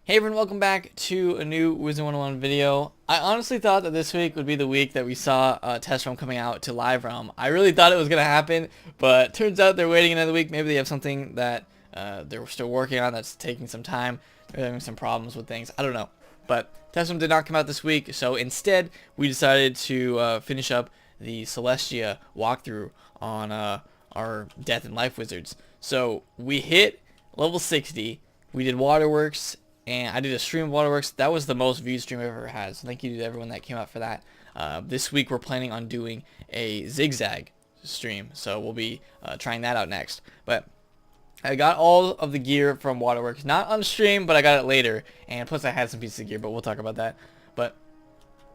Hey everyone, welcome back to a new Wizard101 video. I honestly thought that this week would be the week that we saw Test Realm coming out to Live Realm. I really thought it was going to happen, but turns out they're waiting another week. Maybe they have something that they're still working on that's taking some time. They're having some problems with things. I don't know. But Test Realm did not come out this week, so instead we decided to finish up the Celestia walkthrough on our Death and Life Wizards. So we hit level 60. We did Waterworks. And I did a stream of Waterworks. That was the most viewed stream I've ever had. So thank you to everyone that came out for that. This week we're planning on doing a zigzag stream. So we'll be trying that out next. But I got all of the gear from Waterworks. Not on stream, but I got it later. And plus I had some pieces of gear, but we'll talk about that. But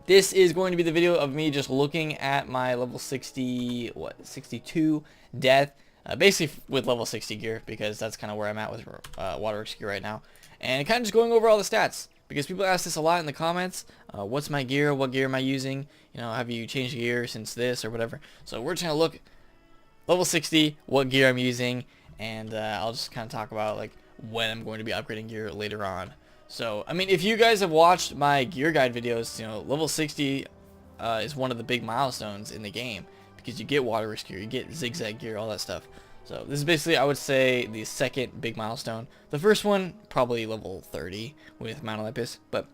this is going to be the video of me just looking at my level 62 death. Basically with level 60 gear, because that's kind of where I'm at with Waterworks gear right now. And kind of just going over all the stats, because people ask this a lot in the comments. What's my gear? What gear am I using? You know, have you changed gear since this or whatever? So we're just going to look level 60, what gear I'm using, and I'll just kind of talk about like when I'm going to be upgrading gear later on. So, I mean, if you guys have watched my gear guide videos, you know, level 60 is one of the big milestones in the game, because you get Waterworks gear, you get zigzag gear, all that stuff. So this is basically, I would say, the second big milestone. The first one, probably level 30 with Mount Olympus. But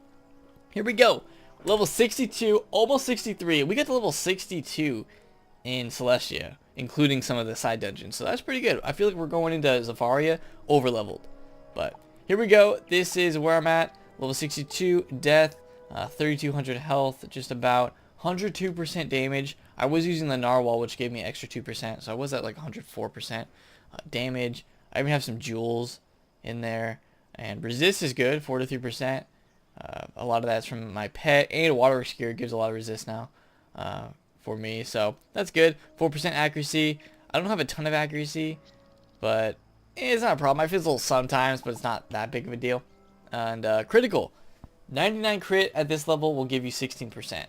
here we go. Level 62, almost 63. We got to level 62 in Celestia, including some of the side dungeons. So that's pretty good. I feel like we're going into Zafaria over-leveled. But here we go. This is where I'm at. Level 62, death, 3,200 health, just about 102% damage. I was using the Narwhal, which gave me extra 2%, so I was at like 104% damage. I even have some jewels in there, and resist is good, 4 to 3%. A lot of that's from my pet, and Waterworks gear gives a lot of resist now for me, so that's good. 4% accuracy. I don't have a ton of accuracy, but it's not a problem. I fizzle sometimes, but it's not that big of a deal. And critical, 99 crit at this level will give you 16%.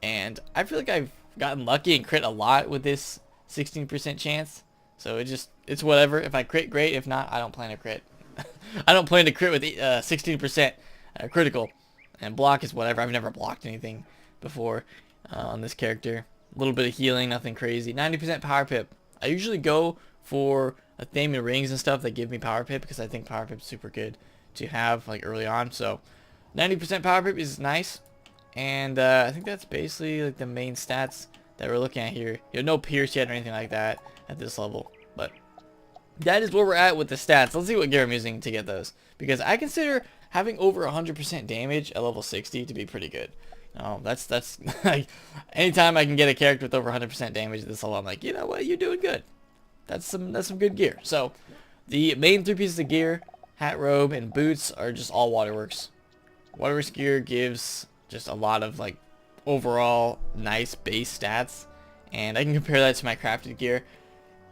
And I feel like I've gotten lucky and crit a lot with this 16% chance. So it's whatever. If I crit, great. If not, I don't plan to crit. I don't plan to crit with 16% critical. And block is whatever. I've never blocked anything before on this character. A little bit of healing, nothing crazy. 90% power pip. I usually go for a Thamian rings and stuff that give me power pip, because I think power pip is super good to have like early on. So 90% power pip is nice. And I think that's basically like the main stats that we're looking at here. You know, no pierce yet or anything like that at this level. But that is where we're at with the stats. Let's see what gear I'm using to get those, because I consider having over 100% damage at level 60 to be pretty good. That's like, anytime I can get a character with over 100% damage at this level, I'm like, you know what, you're doing good. That's some good gear. So the main 3 pieces of gear, hat, robe, and boots, are just all Waterworks. Waterworks gear gives just a lot of like overall nice base stats, and I can compare that to my crafted gear.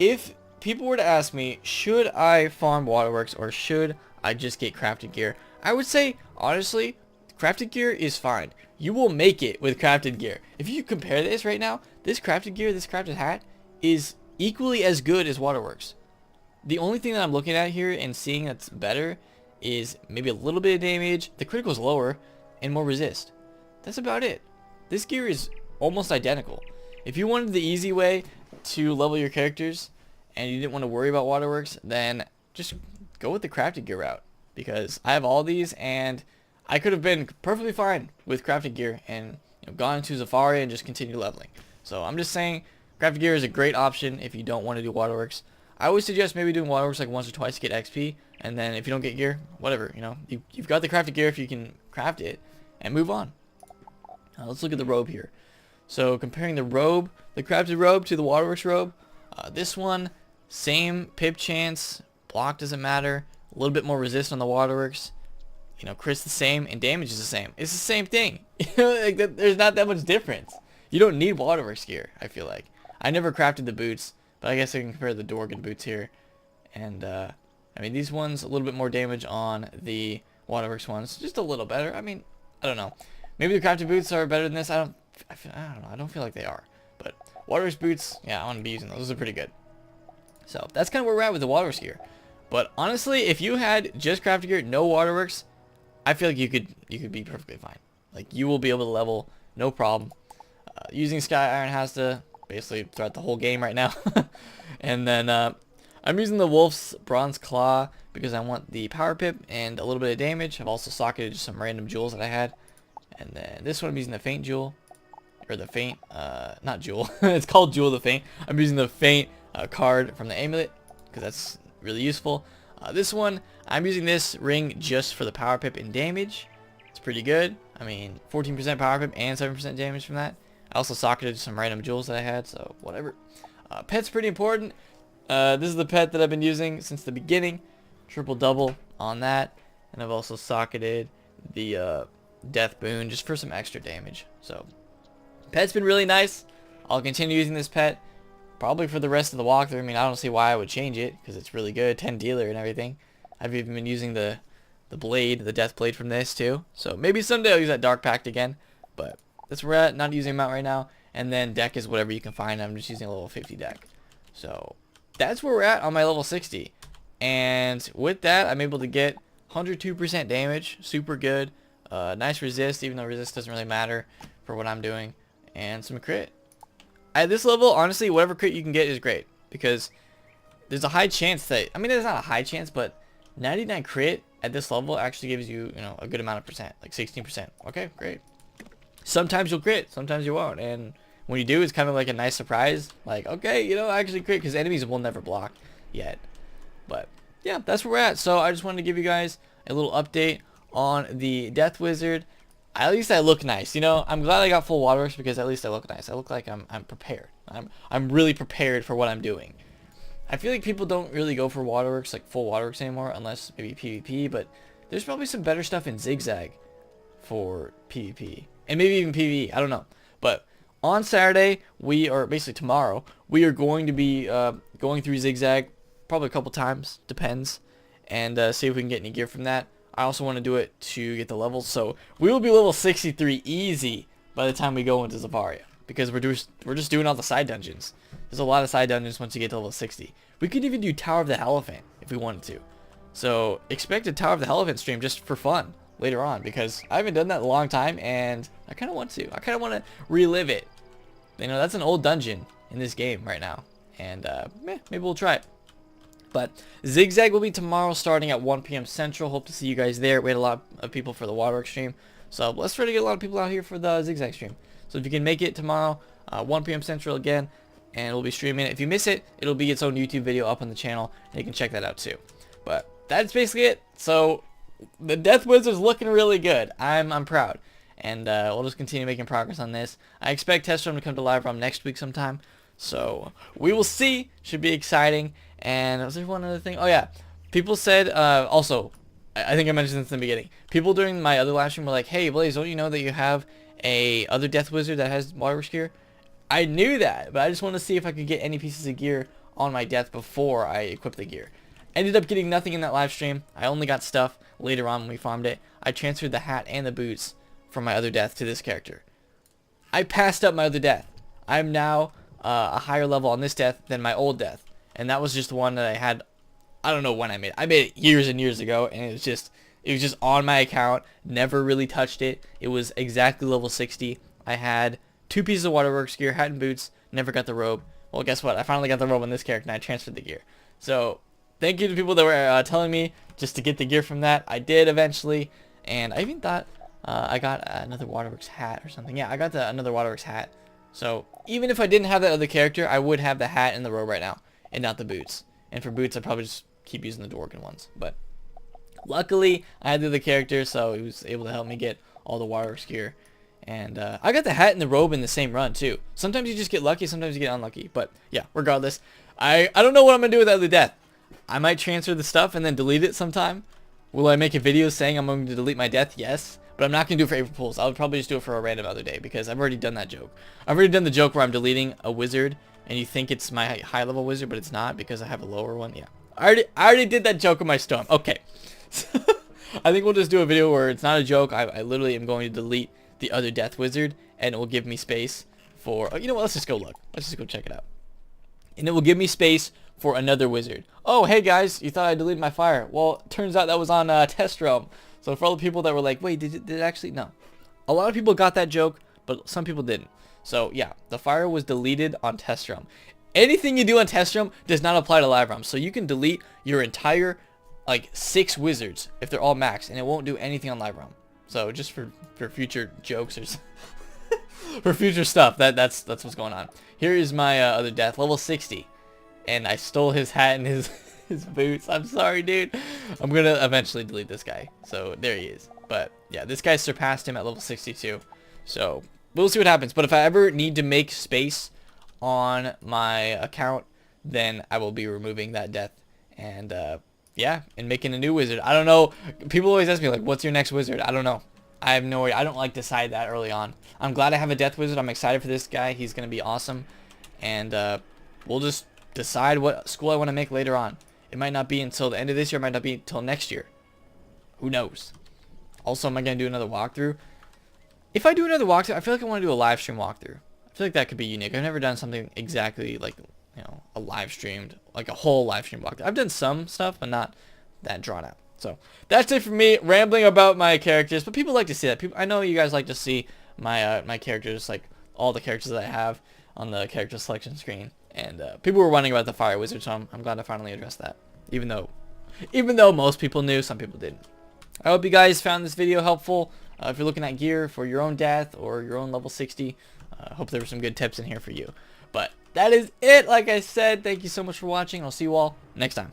If people were to ask me, should I farm Waterworks or should I just get crafted gear, I would say honestly, crafted gear is fine. You will make it with crafted gear. If you compare this right now, this crafted gear, this crafted hat is equally as good as Waterworks. The only thing that I'm looking at here and seeing that's better is maybe a little bit of damage, the critical is lower, and more resist. That's about it. This gear is almost identical. If you wanted the easy way to level your characters and you didn't want to worry about Waterworks, then just go with the crafted gear route, because I have all these and I could have been perfectly fine with crafted gear and gone to Zafaria and just continued leveling. So I'm just saying crafted gear is a great option if you don't want to do Waterworks. I would suggest maybe doing Waterworks like once or twice to get XP, and then if you don't get gear, whatever, you've got the crafted gear if you can craft it, and move on. Let's look at the robe here. So comparing the robe, the crafted robe to the Waterworks robe, this one, same pip chance, block doesn't matter, a little bit more resist on the Waterworks, crit's the same, and damage is the same. It's the same thing. Like there's not that much difference. You don't need Waterworks gear, I feel like. I never crafted the boots, but I guess I can compare the Dorgan boots here. And, I mean, these ones, a little bit more damage on the Waterworks ones, just a little better. I mean, I don't know. Maybe the crafted boots are better than this. I don't know. I don't feel like they are. But Waterworks boots, yeah, I want to be using those. Those are pretty good. So that's kind of where we're at with the Waterworks gear. But honestly, if you had just crafted gear, no Waterworks, I feel like you could be perfectly fine. Like, you will be able to level no problem. Using Sky Iron has to basically throughout the whole game right now. And then I'm using the Wolf's Bronze Claw because I want the Power Pip and a little bit of damage. I've also socketed some random jewels that I had. And then this one I'm using the Faint Jewel. Or the Faint, not Jewel. It's called Jewel the Faint. I'm using the Faint card from the amulet because that's really useful. This one, I'm using this ring just for the Power Pip and damage. It's pretty good. I mean, 14% Power Pip and 7% damage from that. I also socketed some random jewels that I had, so whatever. Pet's pretty important. This is the pet that I've been using since the beginning. Triple double on that. And I've also socketed the Death Boon just for some extra damage. So, pet's been really nice. I'll continue using this pet probably for the rest of the walkthrough. I mean, I don't see why I would change it because it's really good. 10 dealer and everything. I've even been using the blade, the death blade from this too. So maybe someday I'll use that dark pact again. But that's where we're at. Not using him out right now. And then deck is whatever you can find. I'm just using a level 50 deck. So that's where we're at on my level 60. And with that, I'm able to get 102% damage. Super good. Nice resist, even though resist doesn't really matter for what I'm doing. And some crit. At this level, honestly, whatever crit you can get is great. Because there's a high chance that, I mean, there's not a high chance, but 99 crit at this level actually gives you, you know, a good amount of percent, like 16%. Okay, great. Sometimes you'll crit, sometimes you won't, and when you do, it's kind of like a nice surprise. Like, okay, you know, I actually crit, because enemies will never block yet. But yeah, that's where we're at. So I just wanted to give you guys a little update on the Death Wizard. At least I look nice, you know. I'm glad I got full waterworks because at least I look nice. I look like I'm prepared. I'm really prepared for what I'm doing. I feel like people don't really go for waterworks, like full waterworks anymore, unless maybe PvP, but there's probably some better stuff in Zigzag for PvP. And maybe even PvE, I don't know. But on Saturday, or basically tomorrow, we are going to be going through Zigzag probably a couple times, depends, and see if we can get any gear from that. I also want to do it to get the levels, so we will be level 63 easy by the time we go into Zafaria, because we're just doing all the side dungeons. There's a lot of side dungeons once you get to level 60. We could even do Tower of the Elephant if we wanted to. So expect a Tower of the Elephant stream just for fun later on, because I haven't done that in a long time and I kind of want to. I kind of want to relive it. You know, that's an old dungeon in this game right now, and maybe we'll try it. But Zigzag will be tomorrow starting at 1 p.m. Central. Hope to see you guys there. We had a lot of people for the Waterworks stream, so let's try to get a lot of people out here for the Zigzag stream. So if you can make it tomorrow, 1 p.m. Central again, and we'll be streaming it. If you miss it, it'll be its own YouTube video up on the channel, and you can check that out too. But that's basically it. So the Death Wizard's looking really good. I'm proud, and we'll just continue making progress on this. I expect Test Run to come to Live ROM next week sometime, so we will see. Should be exciting. And was there one other thing? Oh yeah, people said also, I think I mentioned this in the beginning. People during my other live stream were like, "Hey Blaze, don't you know that you have a other Death Wizard that has Waterworks gear?" I knew that, but I just wanted to see if I could get any pieces of gear on my death before I equip the gear. Ended up getting nothing in that live stream. I only got stuff later on when we farmed it. I transferred the hat and the boots from my other death to this character. I passed up my other death. I'm now a higher level on this death than my old death. And that was just the one that I had, I don't know when I made it. I made it years and years ago, and it was just on my account. Never really touched it. It was exactly level 60. I had 2 pieces of Waterworks gear, hat and boots, never got the robe. Well, guess what? I finally got the robe on this character, and I transferred the gear. So, thank you to people that were telling me just to get the gear from that. I did eventually, and I even thought I got another Waterworks hat or something. Yeah, I got another Waterworks hat. So, even if I didn't have that other character, I would have the hat and the robe right now, and not the boots. And for boots, I'd probably just keep using the Dworken ones. But luckily, I had the other character, so he was able to help me get all the Waterworks gear. And I got the hat and the robe in the same run too. Sometimes you just get lucky, sometimes you get unlucky. But yeah, regardless, I don't know what I'm gonna do with that other death. I might transfer the stuff and then delete it sometime. Will I make a video saying I'm going to delete my death? Yes. But I'm not gonna do it for April Fools. I would probably just do it for a random other day, because I've already done that joke. I've already done the joke where I'm deleting a wizard and you think it's my high level wizard, but it's not because I have a lower one. Yeah. I already did that joke on my storm. Okay. I think we'll just do a video where it's not a joke. I literally am going to delete the other Death Wizard, and it will give me space for, oh, you know what, let's just go look. Let's just go check it out. And it will give me space for another wizard. Oh, hey guys, you thought I deleted my fire. Well, turns out that was on Test Realm. So for all the people that were like, wait, did it actually? No. A lot of people got that joke, but some people didn't. So yeah, the fire was deleted on test realm. Anything you do on test realm does not apply to live realm. So you can delete your entire like 6 wizards if they're all maxed, and it won't do anything on live realm. So just for future jokes or for future stuff, that's what's going on. Here is my other death, level 60, and I stole his hat and his boots. I'm sorry, dude. I'm gonna eventually delete this guy. So there he is. But yeah, this guy surpassed him at level 62. So we'll see what happens. But if I ever need to make space on my account, then I will be removing that death and yeah, and making a new wizard. I don't know. People always ask me like, what's your next wizard? I don't know. I have no idea. I don't like decide that early on. I'm glad I have a death wizard. I'm excited for this guy. He's gonna be awesome, and we'll just decide what school I want to make later on. It might not be until the end of this year. It might not be until next year. Who knows? Also, am I gonna do another walkthrough? If I do another walkthrough, I feel like I want to do a live stream walkthrough. I feel like that could be unique. I've never done something exactly like, you know, a live streamed, like a whole live stream walkthrough. I've done some stuff, but not that drawn out. So that's it for me rambling about my characters. But people like to see that. I know you guys like to see my my characters, like all the characters that I have on the character selection screen. And people were wondering about the fire wizard, so I'm glad to finally address that. Even though most people knew, some people didn't. I hope you guys found this video helpful. If you're looking at gear for your own death or your own level 60, I hope there were some good tips in here for you. But that is it. Like I said, thank you so much for watching. I'll see you all next time.